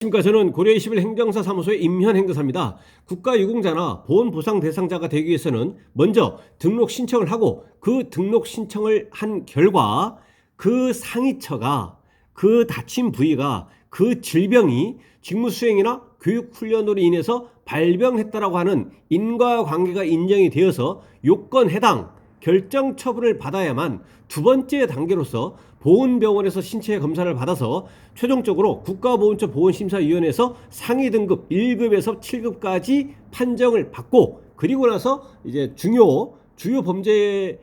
안녕하십니까. 저는 고려 21 행정사 사무소의 임현 행정사입니다. 국가유공자나 보훈보상 대상자가 되기 위해서는 먼저 등록 신청을 하고 그 등록 신청을 한 결과 그 상위처가 그 다친 부위가 그 질병이 직무수행이나 교육훈련으로 인해서 발병했다라고 하는 인과관계가 인정이 되어서 요건 해당 결정 처분을 받아야만 두 번째 단계로서 보훈병원에서 신체 검사를 받아서 최종적으로 국가보훈처 보훈심사위원회에서 상위 등급 1급에서 7급까지 판정을 받고, 그리고 나서 이제 주요 범죄의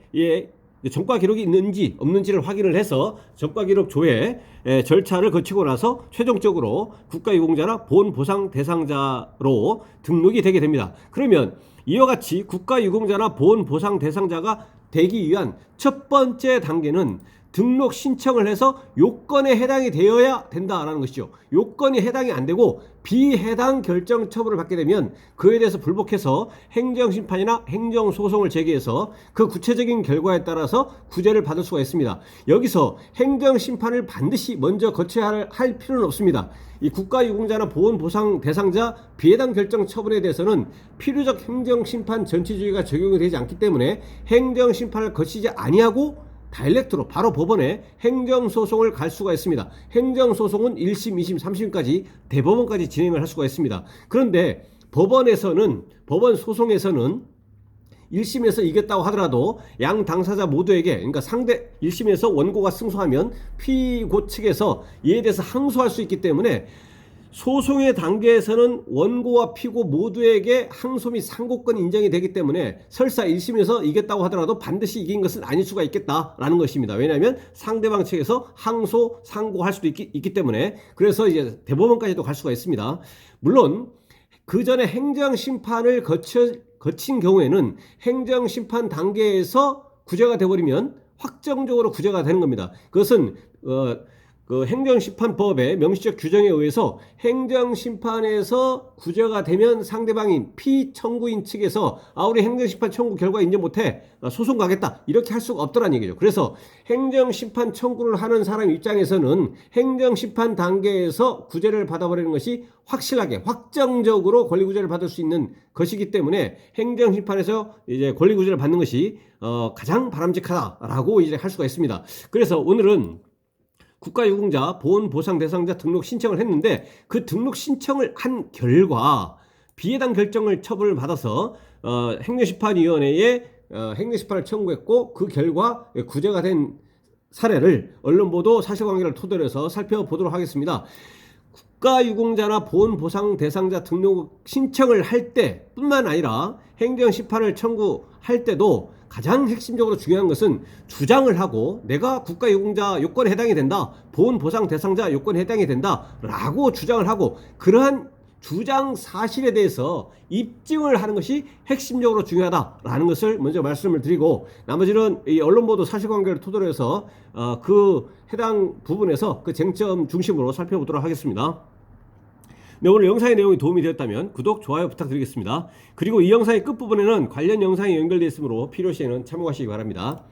전과 기록이 있는지 없는지를 확인을 해서 전과 기록 조회 절차를 거치고 나서 최종적으로 국가유공자나 보훈보상 대상자로 등록이 되게 됩니다. 그러면 이와 같이 국가유공자나 보훈보상 대상자가 되기 위한 첫 번째 단계는 등록 신청을 해서 요건에 해당이 되어야 된다라는 것이죠. 요건이 해당이 안 되고 비해당 결정 처분을 받게 되면 그에 대해서 불복해서 행정심판이나 행정소송을 제기해서 그 구체적인 결과에 따라서 구제를 받을 수가 있습니다. 여기서 행정심판을 반드시 먼저 거쳐야 할 필요는 없습니다. 이 국가유공자나 보훈보상 대상자 비해당 결정 처분에 대해서는 필요적 행정심판 전치주의가 적용이 되지 않기 때문에 행정심판을 거치지 아니하고 다이렉트로 바로 법원에 행정소송을 갈 수가 있습니다. 행정소송은 1심, 2심, 3심까지 대법원까지 진행을 할 수가 있습니다. 그런데 법원 소송에서는 1심에서 이겼다고 하더라도 양 당사자 모두에게, 그러니까 상대 1심에서 원고가 승소하면 피고 측에서 이에 대해서 항소할 수 있기 때문에 소송의 단계에서는 원고와 피고 모두에게 항소 및 상고권 인정이 되기 때문에 설사 1심에서 이겼다고 하더라도 반드시 이긴 것은 아닐 수가 있겠다라는 것입니다. 왜냐하면 상대방 측에서 항소, 상고할 수도 있기 때문에. 그래서 이제 대법원까지도 갈 수가 있습니다. 물론 그 전에 행정심판을 거친 경우에는 행정심판 단계에서 구제가 되어버리면 확정적으로 구제가 되는 겁니다. 그것은 그 행정심판법의 명시적 규정에 의해서 행정심판에서 구제가 되면 상대방인 피청구인 측에서 우리 행정심판 청구 결과 인정 못해, 소송 가겠다, 이렇게 할 수가 없더란 얘기죠. 그래서 행정심판 청구를 하는 사람 입장에서는 행정심판 단계에서 구제를 받아버리는 것이 확실하게 확정적으로 권리구제를 받을 수 있는 것이기 때문에 행정심판에서 이제 권리구제를 받는 것이 가장 바람직하다라고 이제 할 수가 있습니다. 그래서 오늘은 국가유공자 보훈보상 대상자 등록 신청을 했는데 그 등록 신청을 한 결과 비해당 결정을 처분을 받아서 행정심판위원회에 행정심판을 청구했고 그 결과 구제가 된 사례를 언론보도 사실관계를 토대로 해서 살펴보도록 하겠습니다. 국가유공자나 보훈보상 대상자 등록 신청을 할 때뿐만 아니라 행정심판을 청구할 때도 가장 핵심적으로 중요한 것은 주장을 하고 내가 국가유공자 요건에 해당이 된다, 보훈보상 대상자 요건에 해당이 된다 라고 주장을 하고 그러한 주장 사실에 대해서 입증을 하는 것이 핵심적으로 중요하다라는 것을 먼저 말씀을 드리고, 나머지는 이 언론보도 사실관계를 토대로 해서 그 해당 부분에서 그 쟁점 중심으로 살펴보도록 하겠습니다. 네, 오늘 영상의 내용이 도움이 되었다면 구독, 좋아요 부탁드리겠습니다. 그리고 이 영상의 끝부분에는 관련 영상이 연결되어 있으므로 필요시에는 참고하시기 바랍니다.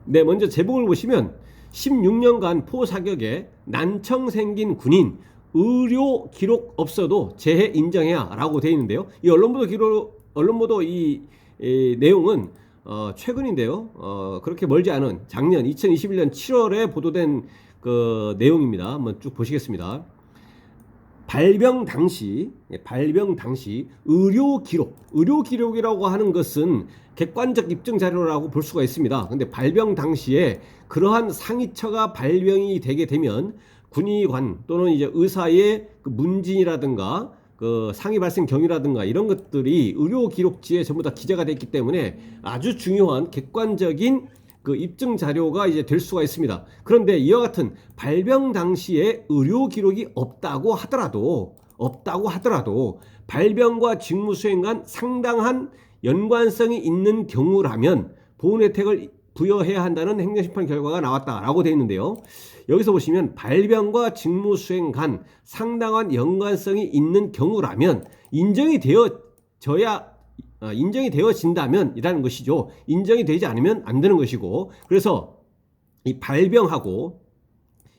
네, 먼저 제목을 보시면 16년간 포사격에 난청 생긴 군인 의료 기록 없어도 재해 인정해야 라고 되어 있는데요. 이 언론보도 이 내용은 최근인데요. 그렇게 멀지 않은 작년 2021년 7월에 보도된 그 내용입니다. 한번 쭉 보시겠습니다. 발병 당시 의료 기록이라고 하는 것은 객관적 입증 자료라고 볼 수가 있습니다. 근데 발병 당시에 그러한 상위처가 발병이 되게 되면 군의관 또는 이제 의사의 그 문진이라든가 그 상위 발생 경위라든가 이런 것들이 의료 기록지에 전부 다 기재가 되어 있기 때문에 아주 중요한 객관적인 그 입증 자료가 이제 될 수가 있습니다. 그런데 이와 같은 발병 당시에 의료 기록이 없다고 하더라도 발병과 직무 수행 간 상당한 연관성이 있는 경우라면 보훈 혜택을 부여해야 한다는 행정심판 결과가 나왔다라고 되어 있는데요. 여기서 보시면 발병과 직무 수행 간 상당한 연관성이 있는 경우라면 인정이 되어진다면 이라는 것이죠. 인정이 되지 않으면 안 되는 것이고, 그래서 이 발병하고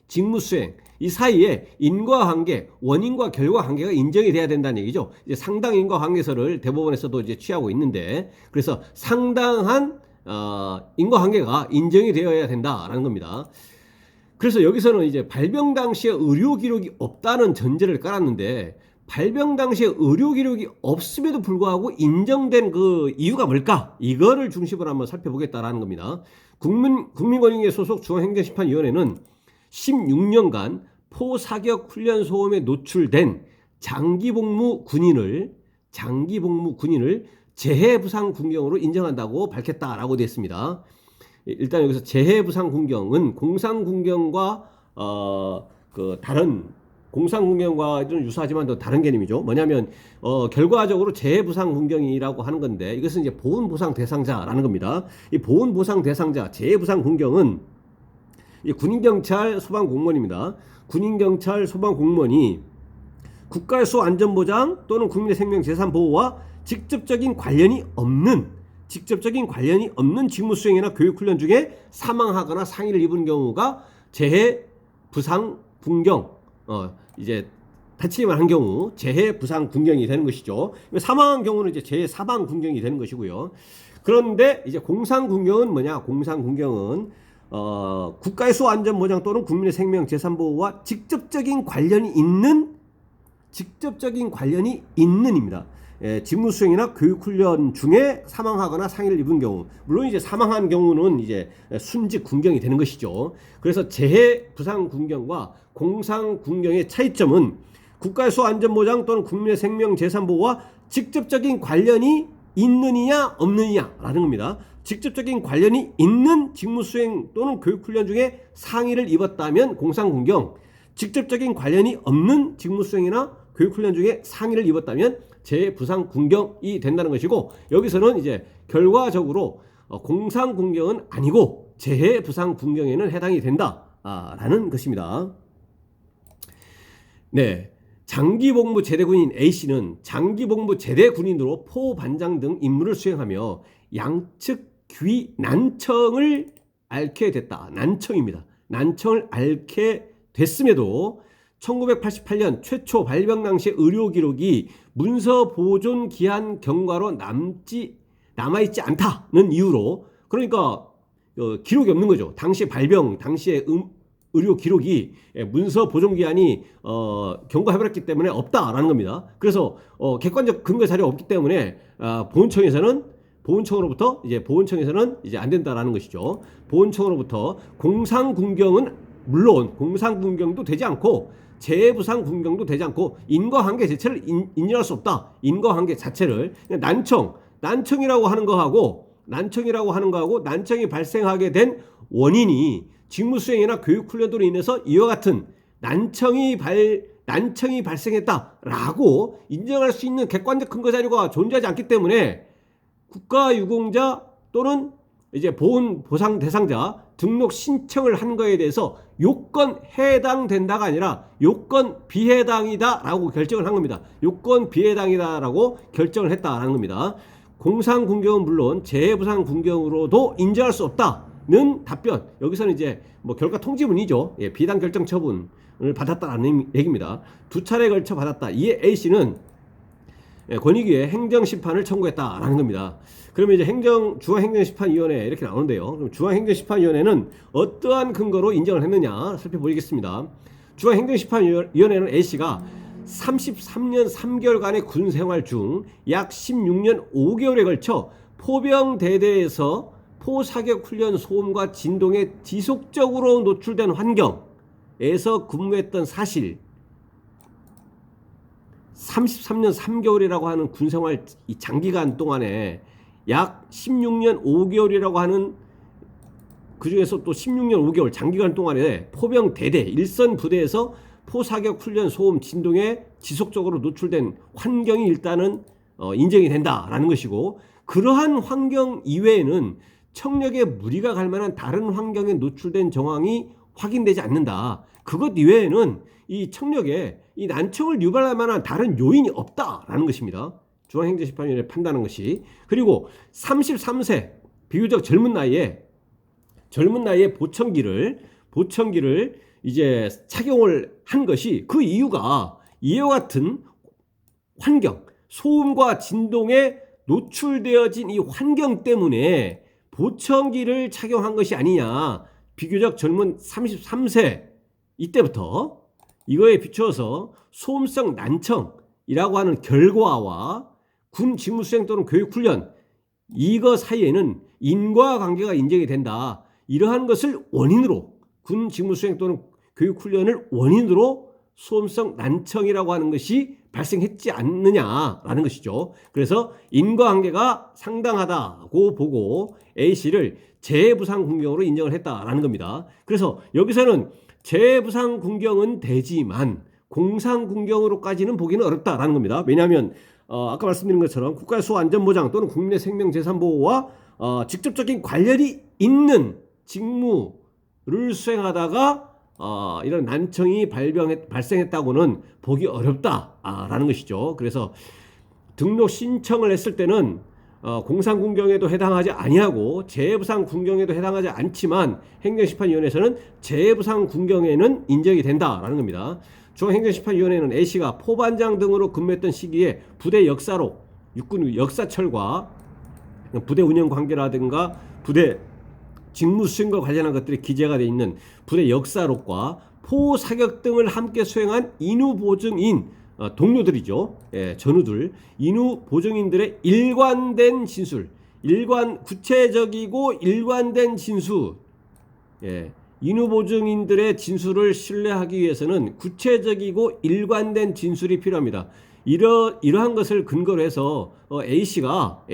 직무수행 이 사이에 인과관계, 원인과 결과관계가 인정이 돼야 된다는 얘기죠. 이제 상당 인과관계설을 대법원에서도 이제 취하고 있는데, 그래서 상당한 인과관계가 인정이 되어야 된다라는 겁니다. 그래서 여기서는 이제 발병 당시에 의료 기록이 없다는 전제를 깔았는데, 발병 당시에 의료 기록이 없음에도 불구하고 인정된 그 이유가 뭘까? 이거를 중심으로 한번 살펴보겠다라는 겁니다. 국민권익위 소속 중앙행정심판위원회는 16년간 포사격 훈련 소음에 노출된 장기복무 군인을 재해부상 군경으로 인정한다고 밝혔다라고 되어 있습니다. 일단 여기서 재해부상 군경은 공상군경과 다른 공상군경과 좀 유사하지만 또 다른 개념이죠. 뭐냐면 결과적으로 재해부상 군경이라고 하는 건데, 이것은 이제 보훈보상 대상자라는 겁니다. 이 보훈보상 대상자 재해부상 군경은 군인경찰 소방공무원입니다. 군인경찰 소방공무원이 국가의 수안전보장 또는 국민의 생명 재산 보호와 직접적인 관련이 없는 직무수행이나 교육훈련 중에 사망하거나 상해를 입은 경우가 재해부상 군경, 이제 다치기만 한 경우 재해부상 군경이 되는 것이죠. 사망한 경우는 이제 재해사망 군경이 되는 것이고요. 그런데 이제 공상군경은 뭐냐? 공상군경은 국가의 수안전보장 또는 국민의 생명 재산 보호와 직접적인 관련이 있는입니다. 직무수행이나 교육훈련 중에 사망하거나 상해를 입은 경우, 물론 이제 사망한 경우는 이제 순직 군경이 되는 것이죠. 그래서 재해부상 군경과 공상 군경의 차이점은 국가의 수안전보장 또는 국민의 생명 재산 보호와 직접적인 관련이 있느냐 없느냐라는 겁니다. 직접적인 관련이 있는 직무수행 또는 교육훈련 중에 상해를 입었다면 공상군경, 직접적인 관련이 없는 직무수행이나 교육훈련 중에 상해를 입었다면 재해부상군경이 된다는 것이고, 여기서는 이제 결과적으로 공상군경은 아니고 재해부상군경에는 해당이 된다라는 것입니다. 네. 장기복무 제대군인 A씨는 장기복무 제대군인으로 포반장 등 임무를 수행하며 양측 귀 난청을 앓게 됐다. 난청입니다. 난청을 앓게 됐음에도 1988년 최초 발병 당시 의료 기록이 문서 보존 기한 경과로 남아있지 않다는 이유로, 그러니까 기록이 없는 거죠. 당시 발병 당시에 의료 기록이 문서 보존 기한이 경과해버렸기 때문에 없다라는 겁니다. 그래서 객관적 근거 자료가 없기 때문에 보훈청으로부터 이제 안 된다라는 것이죠. 보훈청으로부터 공상군경은 물론 공상군경도 되지 않고 재해부상군경도 되지 않고 인과관계 자체를 인정할 수 없다. 인과관계 자체를 난청이라고 하는 거하고 난청이 발생하게 된 원인이 직무수행이나 교육훈련으로 인해서 이와 같은 난청이 발생했다라고 인정할 수 있는 객관적 근거 자료가 존재하지 않기 때문에 국가유공자 또는 이제 보훈보상 대상자 등록 신청을 한 거에 대해서 요건 해당된다가 아니라 요건 비해당이다라고 결정을 한 겁니다. 요건 비해당이다라고 결정을 했다라는 겁니다. 공상군경은 물론 재해부상군경으로도 인정할 수 없다는 답변. 여기서는 이제 결과 통지문이죠. 비당 결정 처분을 받았다라는 얘기입니다. 두 차례에 걸쳐 받았다. 이에 A씨는 권익위에 행정심판을 청구했다라는 겁니다. 그러면 이제 중앙행정심판위원회 이렇게 나오는데요. 그럼 중앙행정심판위원회는 어떠한 근거로 인정을 했느냐 살펴보겠습니다. 중앙행정심판위원회는 A씨가 33년 3개월간의 군생활 중 약 16년 5개월에 걸쳐 포병대대에서 포사격 훈련 소음과 진동에 지속적으로 노출된 환경에서 근무했던 사실, 33년 3개월이라고 하는 군생활 이 장기간 동안에 약 16년 5개월이라고 하는, 그 중에서 또 16년 5개월 장기간 동안에 포병대대 일선 부대에서 포사격 훈련 소음 진동에 지속적으로 노출된 환경이 일단은 인정이 된다라는 것이고, 그러한 환경 이외에는 청력에 무리가 갈 만한 다른 환경에 노출된 정황이 확인되지 않는다. 그것 이외에는 이 청력에 이 난청을 유발할 만한 다른 요인이 없다라는 것입니다. 중앙행정심판위원회 판단한 것이. 그리고 33세 비교적 젊은 나이에 보청기를 이제 착용을 한 것이 그 이유가 이와 같은 환경, 소음과 진동에 노출되어진 이 환경 때문에 보청기를 착용한 것이 아니냐. 비교적 젊은 33세 이때부터 이거에 비추어서 소음성 난청이라고 하는 결과와 군 직무수행 또는 교육훈련 이거 사이에는 인과관계가 인정이 된다. 이러한 것을 원인으로 군 직무수행 또는 교육훈련을 원인으로 소음성 난청이라고 하는 것이 발생했지 않느냐라는 것이죠. 그래서 인과관계가 상당하다고 보고 A씨를 재해부상군경으로 인정을 했다라는 겁니다. 그래서 여기서는 재해부상군경은 되지만 공상군경으로까지는 보기는 어렵다라는 겁니다. 왜냐하면 아까 말씀드린 것처럼 국가의 수호안전보장 또는 국민의 생명재산보호와 직접적인 관련이 있는 직무를 수행하다가 이런 난청이 발생했다고는 보기 어렵다라는 것이죠. 그래서 등록 신청을 했을 때는 공상군경에도 해당하지 아니하고 재해부상군경에도 해당하지 않지만 행정심판위원회에서는 재해부상군경에는 인정이 된다라는 겁니다. 중앙행정심판위원회는 A씨가 포반장 등으로 근무했던 시기에 부대 역사록, 육군 역사철과 부대 운영 관계라든가 부대 직무 수행과 관련한 것들이 기재가 되어 있는 부대 역사록과 포 사격 등을 함께 수행한 인후 보증인 동료들이죠. 예, 전우들 인후 보증인들의 일관된 진술, 구체적이고 일관된 진술. 예, 인후 보증인들의 진술을 신뢰하기 위해서는 구체적이고 일관된 진술이 필요합니다. 이러한 것을 근거로 해서 A씨가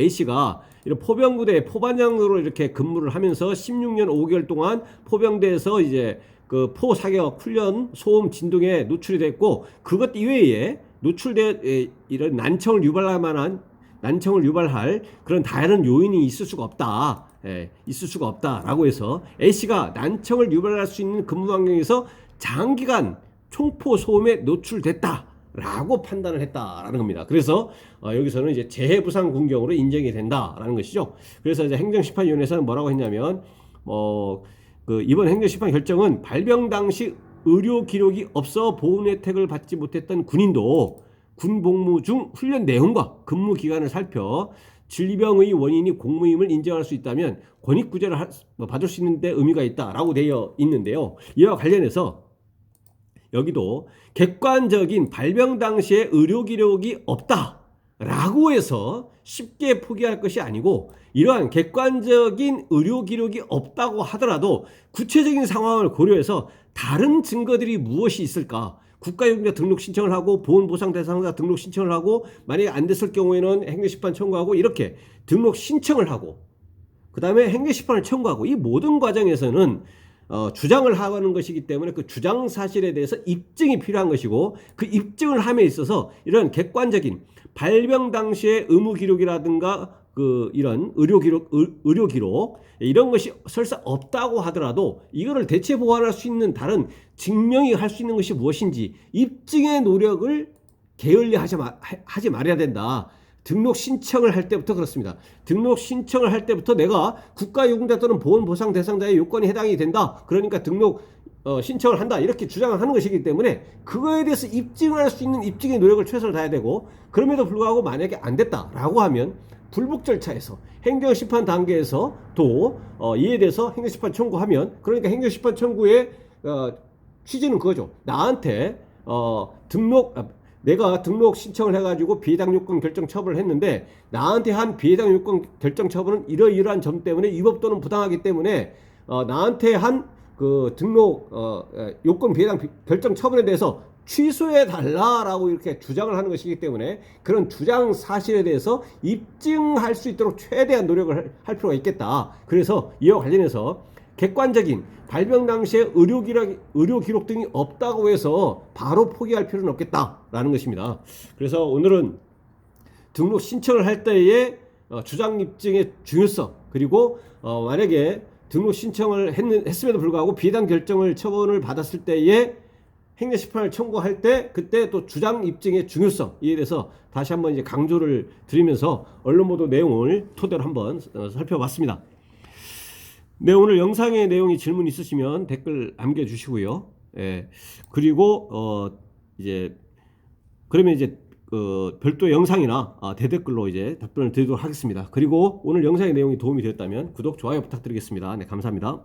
이런 포병부대 포반장으로 이렇게 근무를 하면서 16년 5개월 동안 포병대에서 이제 그 포사격 훈련 소음 진동에 노출이 됐고 그것 이외에 이런 난청을 유발할 그런 다른 요인이 있을 수가 없다. 있을 수가 없다라고 해서 A씨가 난청을 유발할 수 있는 근무 환경에서 장기간 총포 소음에 노출됐다라고 판단을 했다라는 겁니다. 그래서 여기서는 이제 재해부상군경으로 인정이 된다라는 것이죠. 그래서 이제 행정심판위원회에서는 뭐라고 했냐면 이번 행정심판 결정은 발병 당시 의료 기록이 없어 보훈 혜택을 받지 못했던 군인도 군 복무 중 훈련 내용과 근무 기간을 살펴 질병의 원인이 공무임을 인정할 수 있다면 권익구제를 받을 수 있는 데 의미가 있다라고 되어 있는데요. 이와 관련해서 여기도 객관적인 발병 당시에 의료 기록이 없다라고 해서 쉽게 포기할 것이 아니고 이러한 객관적인 의료 기록이 없다고 하더라도 구체적인 상황을 고려해서 다른 증거들이 무엇이 있을까? 국가유공자 등록 신청을 하고 보훈보상 대상자 등록 신청을 하고 만약에 안 됐을 경우에는 행정심판 청구하고 이렇게 등록 신청을 하고 그 다음에 행정심판을 청구하고 이 모든 과정에서는 주장을 하는 것이기 때문에 그 주장 사실에 대해서 입증이 필요한 것이고 그 입증을 함에 있어서 이런 객관적인 발병 당시의 의무 기록이라든가 이런 의료 기록 이런 것이 설사 없다고 하더라도 이거를 대체 보완할 수 있는 다른 증명이 할 수 있는 것이 무엇인지 입증의 노력을 게을리하지 말아야 된다. 등록 신청을 할 때부터 그렇습니다. 등록 신청을 할 때부터 내가 국가유공자 또는 보훈보상 대상자의 요건이 해당이 된다. 그러니까 등록 신청을 한다. 이렇게 주장을 하는 것이기 때문에 그거에 대해서 입증할 수 있는 입증의 노력을 최선을 다해야 되고 그럼에도 불구하고 만약에 안 됐다라고 하면 불복 절차에서 행정심판 단계에서 또 이에 대해서 행정심판 청구하면 그러니까 행정심판 청구의 취지는 그거죠. 나한테 내가 등록 신청을 해가지고 비해당 요건 결정 처분을 했는데 나한테 한 비해당 요건 결정 처분은 이러이러한 점 때문에 위법 또는 부당하기 때문에 나한테 한 그 등록 요건 비해당 결정 처분에 대해서 취소해 달라라고 이렇게 주장을 하는 것이기 때문에 그런 주장 사실에 대해서 입증할 수 있도록 최대한 노력을 할 필요가 있겠다. 그래서 이와 관련해서 객관적인 발병 당시에 의료 기록 등이 없다고 해서 바로 포기할 필요는 없겠다라는 것입니다. 그래서 오늘은 등록 신청을 할 때의 주장 입증의 중요성 그리고 만약에 등록 신청을 했음에도 불구하고 비해당 결정을 처분을 받았을 때에 행정심판을 청구할 때 그때 또 주장 입증의 중요성 이에 대해서 다시 한번 이제 강조를 드리면서 언론 보도 내용을 토대로 한번 살펴봤습니다. 네, 오늘 영상의 내용이 질문 있으시면 댓글 남겨주시고요. 예. 그리고 이제 그러면 이제 별도 영상이나 대댓글로 이제 답변을 드리도록 하겠습니다. 그리고 오늘 영상의 내용이 도움이 되었다면 구독, 좋아요 부탁드리겠습니다. 네, 감사합니다.